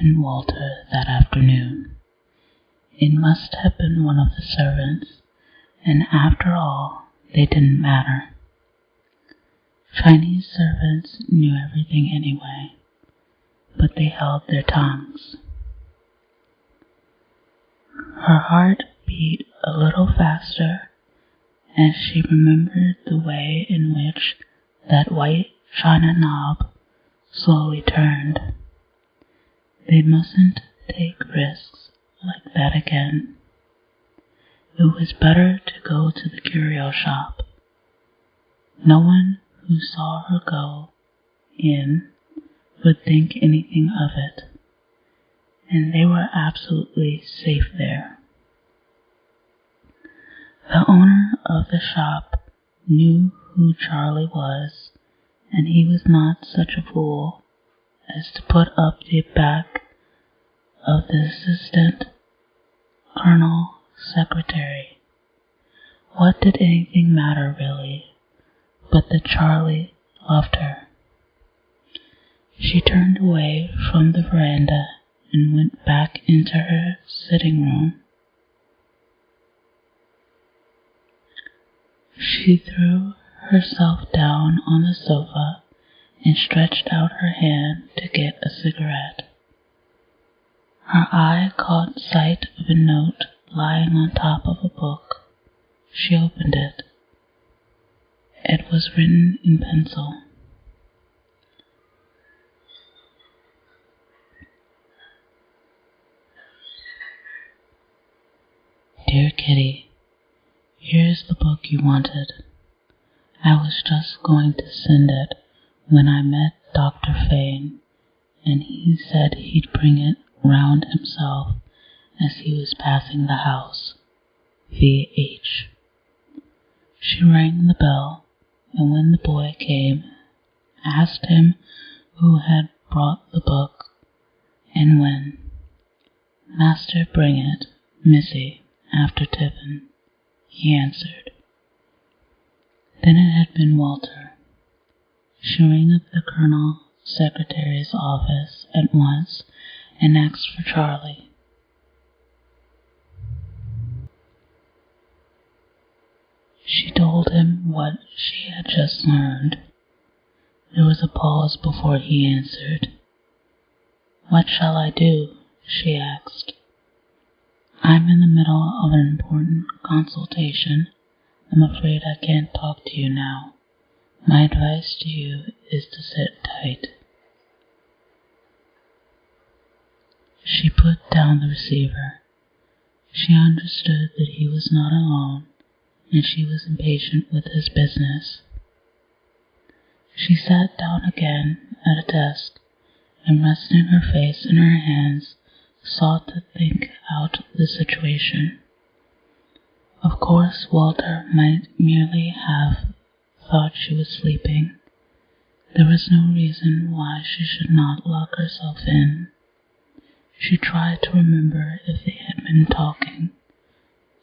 been Walter that afternoon. It must have been one of the servants, and after all, they didn't matter. Chinese servants knew everything anyway, but they held their tongues. Her heart beat a little faster as she remembered the way in which that white china knob slowly turned. They mustn't take risks like that again. It was better to go to the curio shop. No one who saw her go in would think anything of it, and they were absolutely safe there. The owner of the shop knew who Charlie was, and he was not such a fool as to put up the back of the assistant colonel secretary. What did anything matter really, but that Charlie loved her? She turned away from the veranda and went back into her sitting room. She threw herself down on the sofa and stretched out her hand to get a cigarette. Her eye caught sight of a note lying on top of a book. She opened it. It was written in pencil. Dear Kitty, here's the book you wanted. I was just going to send it when I met Dr. Fane, and he said he'd bring it round himself as he was passing the house. V.H. She rang the bell, and when the boy came, asked him who had brought the book, and when. Master bring it, Missy, after tiffin, he answered. Then it had been Walter. She rang up the colonel secretary's office at once and asked for Charlie. She told him what she had just learned. There was a pause before he answered. What shall I do? She asked. I'm in the middle of an important consultation. I'm afraid I can't talk to you now. My advice to you is to sit tight. She put down the receiver. She understood that he was not alone, and she was impatient with his business. She sat down again at a desk, and resting her face in her hands, sought to think out the situation. Of course, Walter might merely have thought she was sleeping. There was no reason why she should not lock herself in. She tried to remember if they had been talking.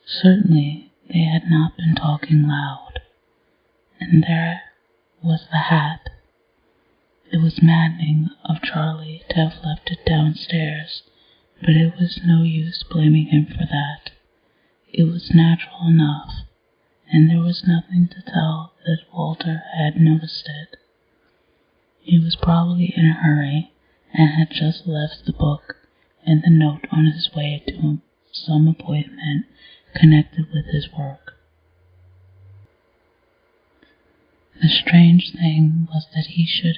Certainly, they had not been talking loud. And there was the hat. It was maddening of Charlie to have left it downstairs, but it was no use blaming him for that. It was natural enough, and there was nothing to tell that Walter had noticed it. He was probably in a hurry and had just left the book and the note on his way to some appointment connected with his work. The strange thing was that he should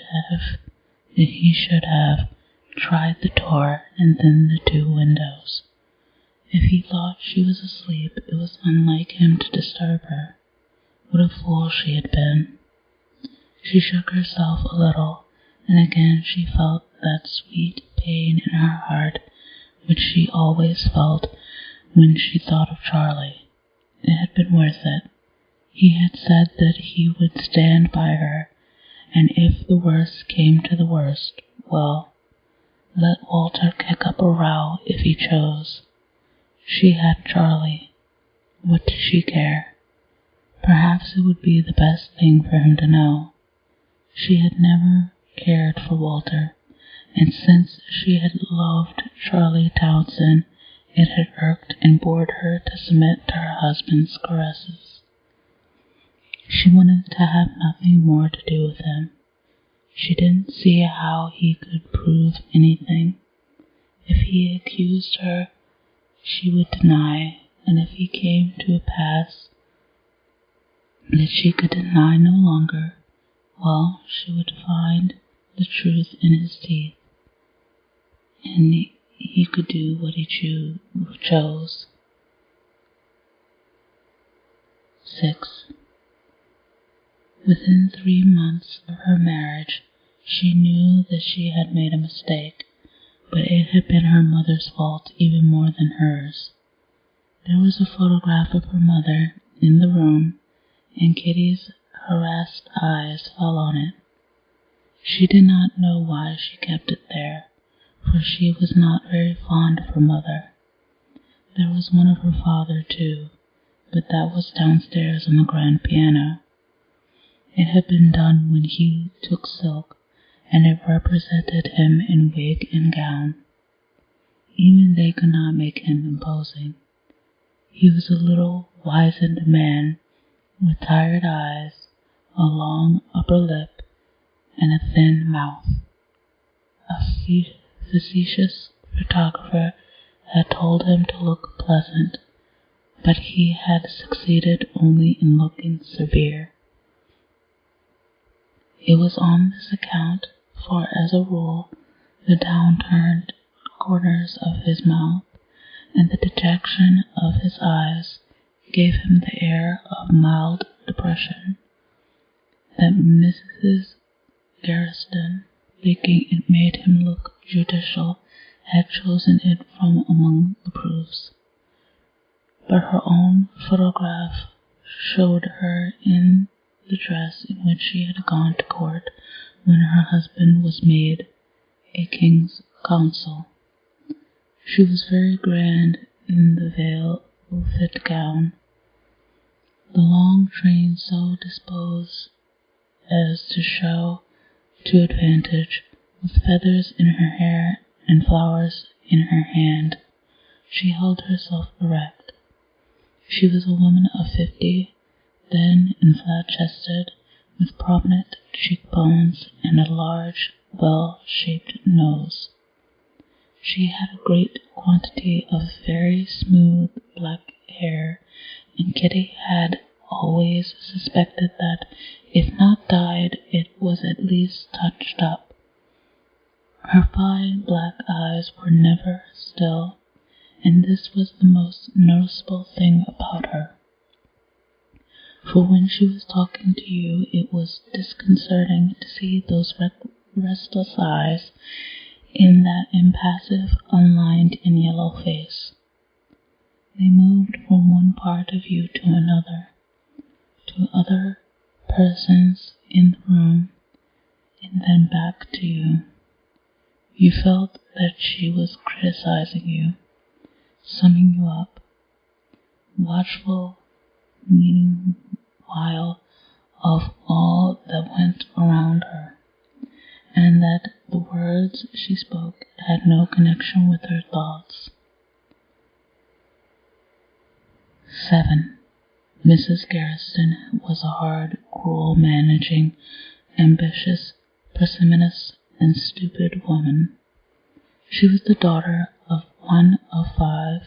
have tried the door and then the two windows. If he thought she was asleep, it was unlike him to disturb her. What a fool she had been. She shook herself a little, and again she felt that sweet pain in her heart which she always felt when she thought of Charlie. It had been worth it. He had said that he would stand by her, and if the worst came to the worst, well, let Walter kick up a row if he chose. She had Charlie. What did she care? Perhaps it would be the best thing for him to know. She had never cared for Walter, and since she had loved Charlie Townsend, it had irked and bored her to submit to her husband's caresses. She wanted to have nothing more to do with him. She didn't see how he could prove anything. If he accused her, she would deny, and if he came to a pass that she could deny no longer, well, she would find the truth in his teeth, and he could do what he chose. 6. Within 3 months of her marriage, she knew that she had made a mistake, but it had been her mother's fault even more than hers. There was a photograph of her mother in the room, and Kitty's harassed eyes fell on it. She did not know why she kept it there, for she was not very fond of her mother. There was one of her father, too, but that was downstairs on the grand piano. It had been done when he took silk, and it represented him in wig and gown. Even they could not make him imposing. He was a little, wizened man, with tired eyes, a long upper lip, and a thin mouth. A facetious photographer had told him to look pleasant, but he had succeeded only in looking severe. It was on this account, for as a rule, the downturned corners of his mouth and the dejection of his eyes gave him the air of mild depression, that Mrs. Garriston, thinking it made him look judicial, had chosen it from among the proofs. But her own photograph showed her in the dress in which she had gone to court when her husband was made a king's counsel. She was very grand in the velvet gown, the long train so disposed as to show to advantage, with feathers in her hair and flowers in her hand. She held herself erect. She was a woman of 50, thin and flat-chested, with prominent cheekbones and a large, well-shaped nose. She had a great quantity of very smooth black hair, and Kitty had always suspected that, if not dyed, it was at least touched up. Her fine black eyes were never still, and this was the most noticeable thing about her. For when she was talking to you, it was disconcerting to see those restless eyes in that impassive, unlined and yellow face. They moved from one part of you to another, to other persons in the room, and then back to you. You felt that she was criticizing you, summing you up, watchful, meanwhile, of all that went around her, and that the words she spoke had no connection with her thoughts. 7. Mrs. Garriston was a hard, cruel, managing, ambitious, parsimonious, and stupid woman. She was the daughter of one of 5,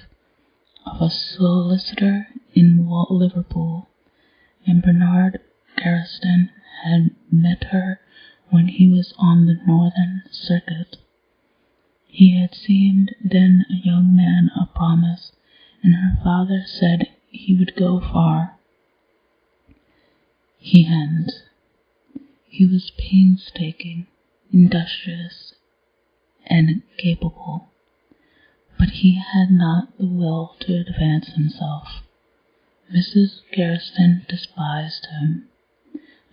of a solicitor in Liverpool, and Bernard Garriston had met her when he was on the Northern Circuit. He had seemed then a young man of promise, and her father said he would go far. He hadn't. He was painstaking, industrious, and capable, but he had not the will to advance himself. Mrs. Garriston despised him,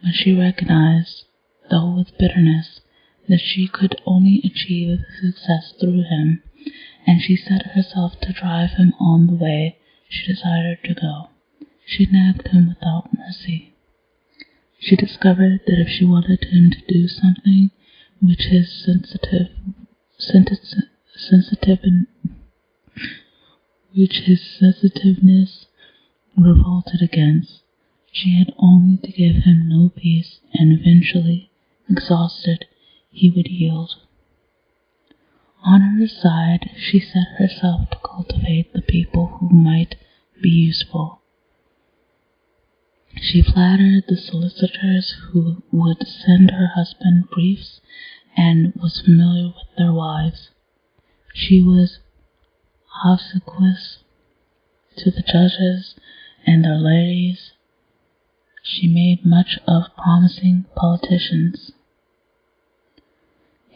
but she recognized, though with bitterness, that she could only achieve success through him, and she set herself to drive him on the way she desired to go. She nagged him without mercy. She discovered that if she wanted him to do something which his sensitive sensitive and which his sensitiveness revolted against. She had only to give him no peace, and eventually, exhausted, he would yield. On her side, she set herself to cultivate the people who might be useful. She flattered the solicitors who would send her husband briefs and was familiar with their wives. She was obsequious to the judges and their ladies. She made much of promising politicians.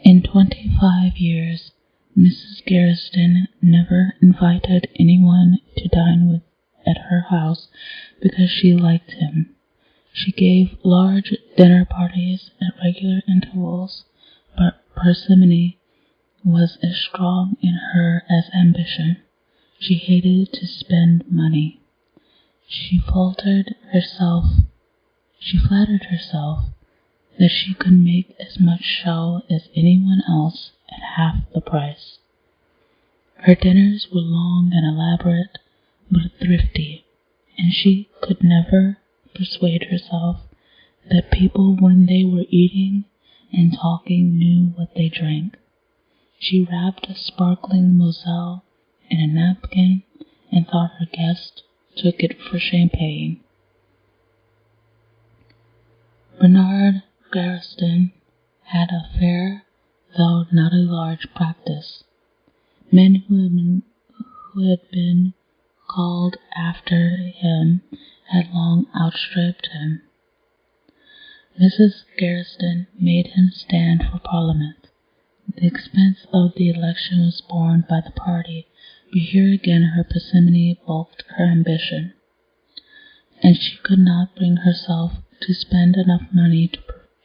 In 25 years, Mrs. Garriston never invited anyone to dine at her house because she liked him. She gave large dinner parties at regular intervals, but parsimony was as strong in her as ambition. She hated to spend money. She flattered herself that she could make as much show as anyone else at half the price. Her dinners were long and elaborate, but thrifty, and she could never persuade herself that people, when they were eating and talking, knew what they drank. She wrapped a sparkling Moselle in a napkin and thought her guest took it for champagne. Bernard Garriston had a fair, though not a large, practice. Men who had been called after him had long outstripped him. Mrs. Garriston made him stand for Parliament. The expense of the election was borne by the party, but here again her parsimony balked her ambition, and she could not bring herself to spend enough money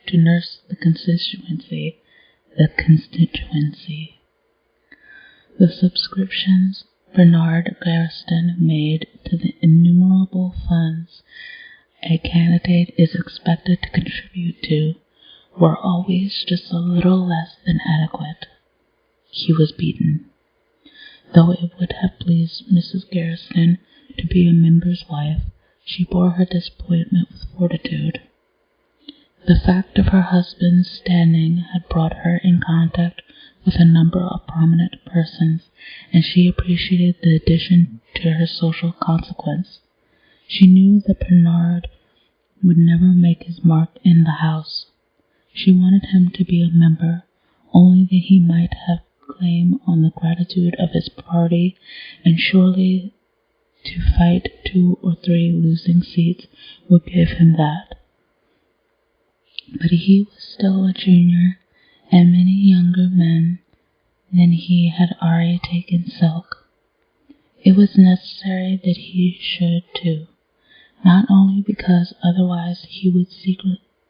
to nurse the constituency. The subscriptions Bernard Garriston made to the innumerable funds a candidate is expected to contribute to were always just a little less than adequate. He was beaten. Though it would have pleased Mrs. Garriston to be a member's wife, she bore her disappointment with fortitude. The fact of her husband's standing had brought her in contact with a number of prominent persons, and she appreciated the addition to her social consequence. She knew that Bernard would never make his mark in the house. She wanted him to be a member, only that he might have claim on the gratitude of his party, and surely to fight 2 or 3 losing seats would give him that. But he was still a junior, and many younger men than he had already taken silk. It was necessary that he should too, not only because otherwise he would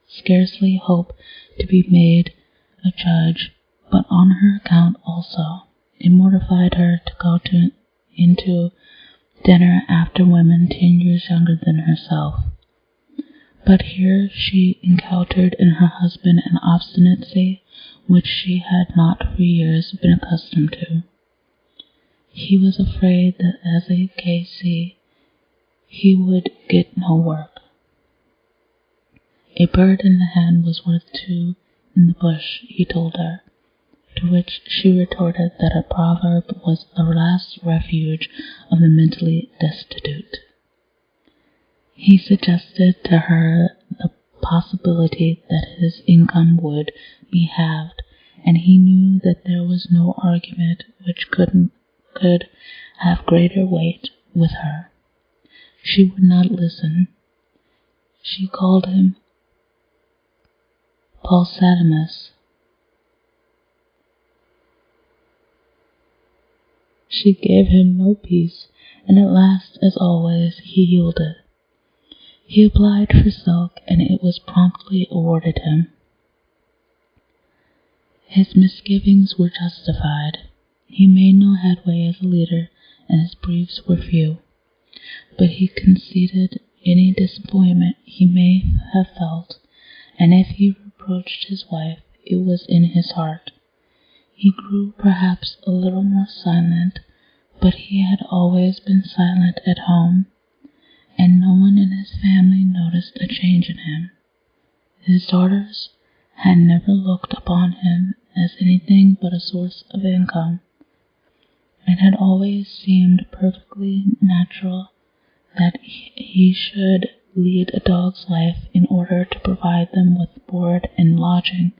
scarcely hope to be made a judge, but on her account also. It mortified her to go into dinner after women 10 years younger than herself. But here she encountered in her husband an obstinacy which she had not for years been accustomed to. He was afraid that as a K.C. he would get no work. A bird in the hand was worth 2 in the bush, he told her, to which she retorted that a proverb was the last refuge of the mentally destitute. He suggested to her the possibility that his income would be halved, and he knew that there was no argument which could have greater weight with her. She would not listen. She called him Paulsatimus. She gave him no peace, and at last, as always, he yielded. He applied for silk, and it was promptly awarded him. His misgivings were justified. He made no headway as a leader, and his briefs were few. But he conceded any disappointment he may have felt, and if he reproached his wife, it was in his heart. He grew perhaps a little more silent, but he had always been silent at home, and no one in his family noticed a change in him. His daughters had never looked upon him as anything but a source of income. It had always seemed perfectly natural that he should lead a dog's life in order to provide them with board and lodging,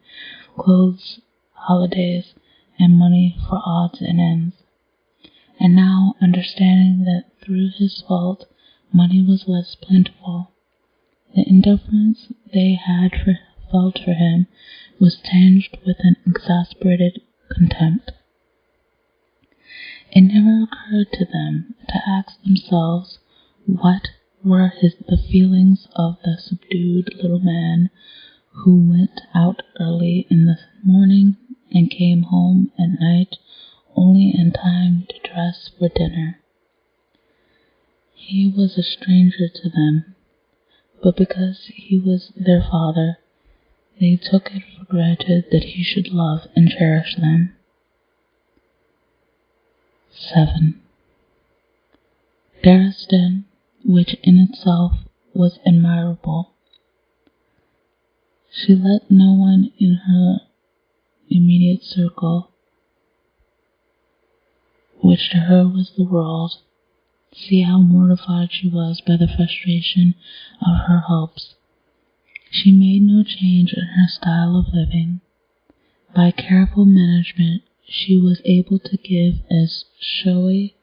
clothes, holidays, and money for odds and ends. And now, understanding that through his fault money was less plentiful, the indifference they had felt for him was tinged with an exasperated contempt. It never occurred to them to ask themselves what were the feelings of the subdued little man who went out early in the morning and came home at night only in time to dress for dinner. He was a stranger to them, but because he was their father, they took it for granted that he should love and cherish them. 7. Garriston, which in itself was admirable. She let no one in her immediate circle, which to her was the world, see how mortified she was by the frustration of her hopes. She made no change in her style of living. By careful management, she was able to give as showy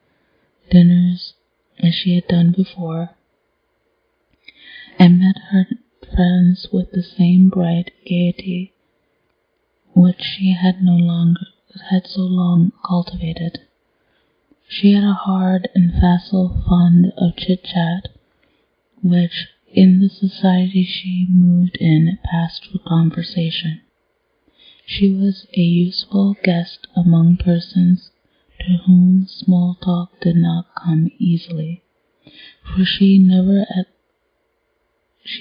dinners as she had done before, and met her friends with the same bright gaiety which she had so long cultivated. She had a hard and facile fund of chit-chat, which, in the society she moved in, passed for conversation. She was a useful guest among persons to whom small talk did not come easily, for she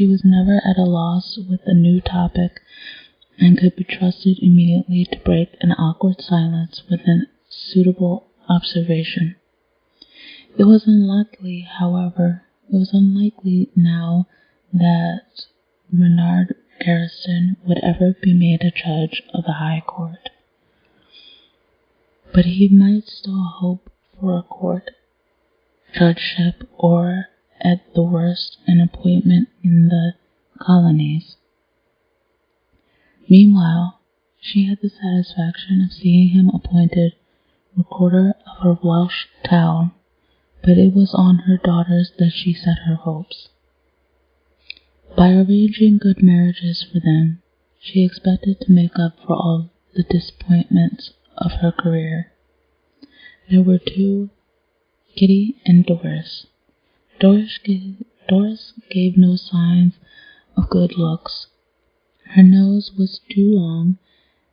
was never at a loss with a new topic, and could be trusted immediately to break an awkward silence with a suitable observation. It was unlikely now that Bernard Garriston would ever be made a judge of the High Court, but he might still hope for a court judgeship, or, at the worst, an appointment in the colonies. Meanwhile, she had the satisfaction of seeing him appointed recorder of her Welsh town, but it was on her daughters that she set her hopes. By arranging good marriages for them, she expected to make up for all the disappointments of her career. There were two, Kitty and Doris. Doris gave no signs of good looks. Her nose was too long,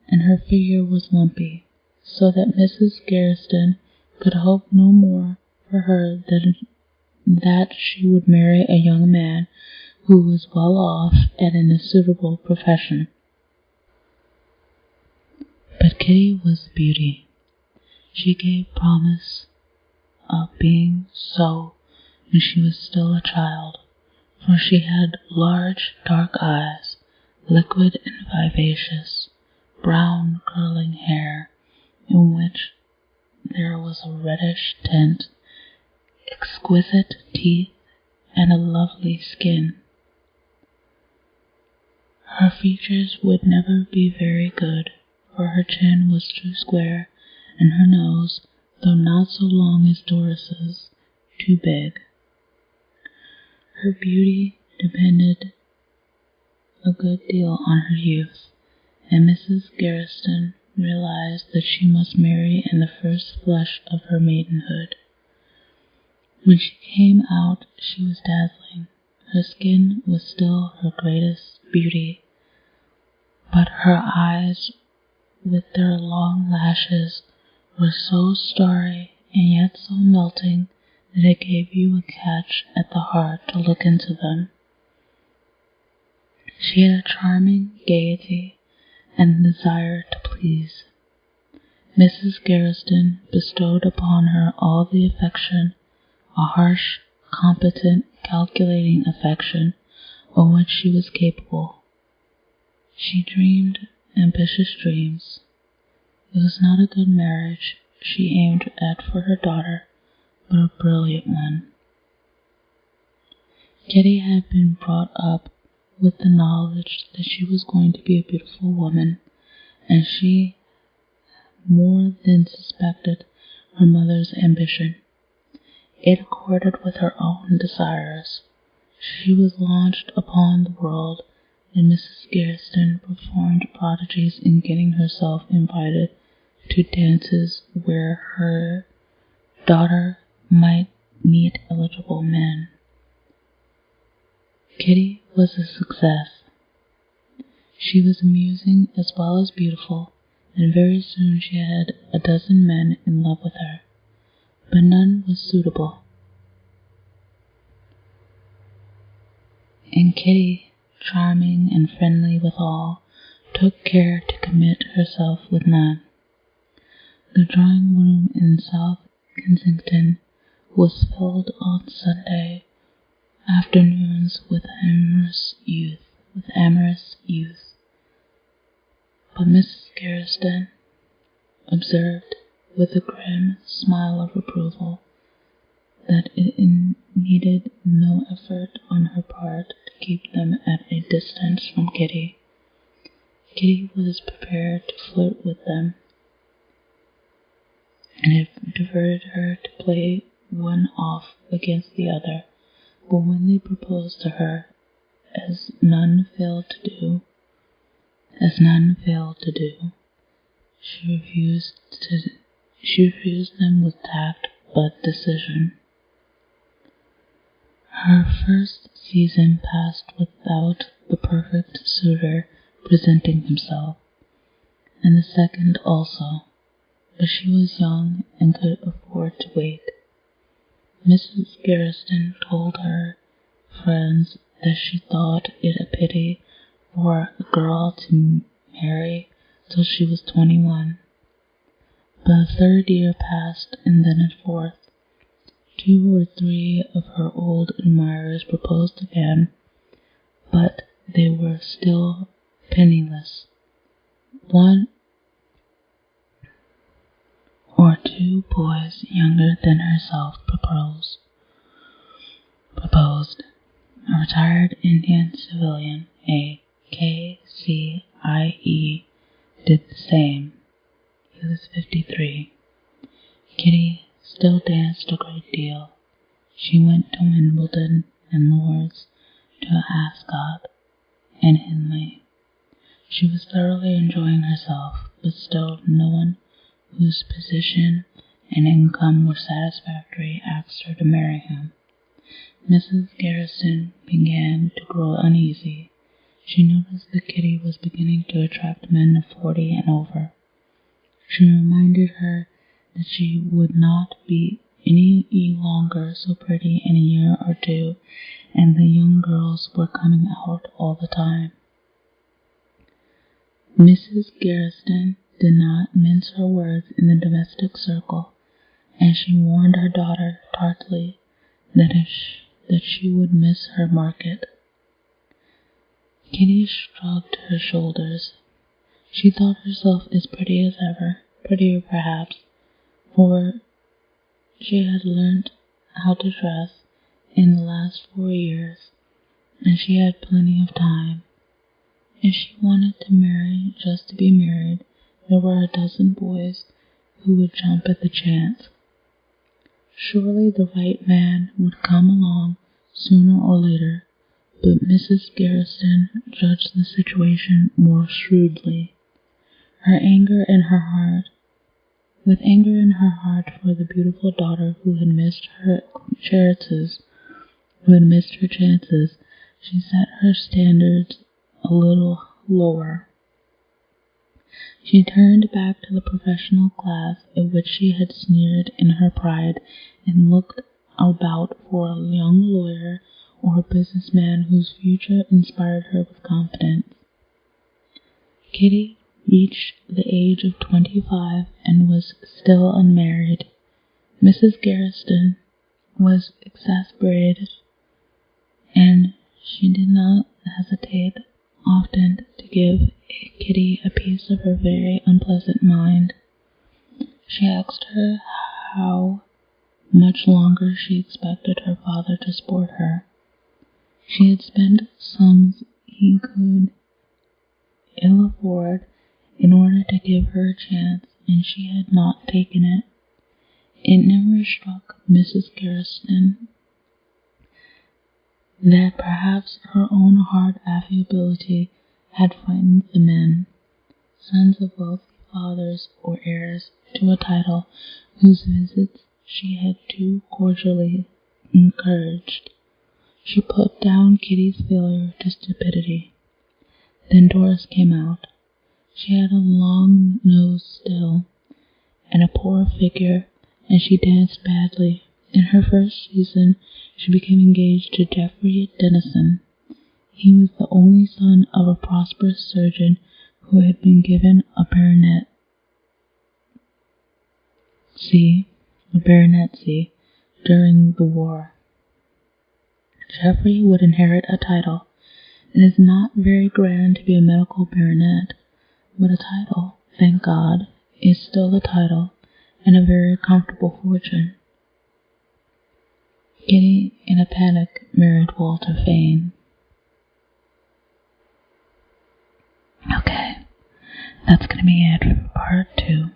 and her figure was lumpy, so that Mrs. Garriston could hope no more for her than that she would marry a young man who was well off and in a suitable profession. But Kitty was beauty. She gave promise of being so when she was still a child, for she had large dark eyes, liquid and vivacious, brown curling hair, in which there was a reddish tint, exquisite teeth, and a lovely skin. Her features would never be very good, for her chin was too square, and her nose, though not so long as Doris's, too big. Her beauty depended a good deal on her youth, and Mrs. Garriston realized that she must marry in the first flush of her maidenhood. When she came out, she was dazzling. Her skin was still her greatest beauty, but her eyes, with their long lashes, were so starry and yet so melting that it gave you a catch at the heart to look into them. She had a charming gaiety and desire to please. Mrs. Garriston bestowed upon her all the affection, a harsh, competent, calculating affection, of which she was capable. She dreamed ambitious dreams. It was not a good marriage she aimed at for her daughter, but a brilliant one. Kitty had been brought up with the knowledge that she was going to be a beautiful woman, and she more than suspected her mother's ambition. It accorded with her own desires. She was launched upon the world, and Mrs. Garriston performed prodigies in getting herself invited to dances where her daughter might meet eligible men. Kitty was a success. She was amusing as well as beautiful, and very soon she had a dozen men in love with her, but none was suitable. And Kitty, charming and friendly withal, took care to commit herself with none. The drawing room in South Kensington was filled on Sunday afternoons with amorous youth. But Mrs. Garriston observed, with a grim smile of approval, that it needed no effort on her part to keep them at a distance from Kitty. Kitty was prepared to flirt with them, and it diverted her to play one off against the other, but when they proposed to her, as none failed to do, she refused them with tact but decision. Her first season passed without the perfect suitor presenting himself, and the second also, but she was young and could afford to wait. Mrs. Garriston told her friends that she thought it a pity for a girl to marry till she was 21. But a third year passed, and then a fourth. 2 or 3 of her old admirers proposed again, but they were still penniless. 1 or 2 boys younger than herself proposed. A retired Indian civilian, a K.C.I.E., did the same. He was 53. Kitty still danced a great deal. She went to Wimbledon and Lord's, to Ascot and Henley. She was thoroughly enjoying herself, but still no one whose position and income were satisfactory asked her to marry him. Mrs. Garriston began to grow uneasy. She noticed that Kitty was beginning to attract men of 40 and over. She reminded her that she would not be any longer so pretty in a year or 2, and the young girls were coming out all the time. Mrs. Garriston did not mince her words in the domestic circle, and she warned her daughter tartly that she would miss her market. Kitty shrugged her shoulders. She thought herself as pretty as ever, prettier perhaps, for she had learnt how to dress in the last 4 years, and she had plenty of time. If she wanted to marry just to be married, there were a dozen boys who would jump at the chance. Surely the right man would come along sooner or later, but Mrs. Garriston judged the situation more shrewdly. With anger in her heart for the beautiful daughter who had missed her chances, she set her standards a little lower. She turned back to the professional class at which she had sneered in her pride, and looked about for a young lawyer or a businessman whose future inspired her with confidence. Kitty reached the age of 25 and was still unmarried. Mrs. Garrison was exasperated, and she did not hesitate often to give Kitty a piece of her very unpleasant mind. She asked her how much longer she expected her father to support her. She had spent sums he could ill afford in order to give her a chance, and she had not taken it. It never struck Mrs. Garrison that perhaps her own hard affability had frightened the men, sons of wealthy fathers or heirs to a title whose visits she had too cordially encouraged. She put down Kitty's failure to stupidity. Then Doris came out. She had a long nose still, and a poor figure, and she danced badly. In her first season, she became engaged to Geoffrey Dennison. He was the only son of a prosperous surgeon who had been given a baronetcy during the war. Geoffrey would inherit a title. It is not very grand to be a medical baronet, but a title, thank God, is still a title, and a very comfortable fortune. Kitty, in a panic, married Walter Fane. Okay, that's going to be it for part 2.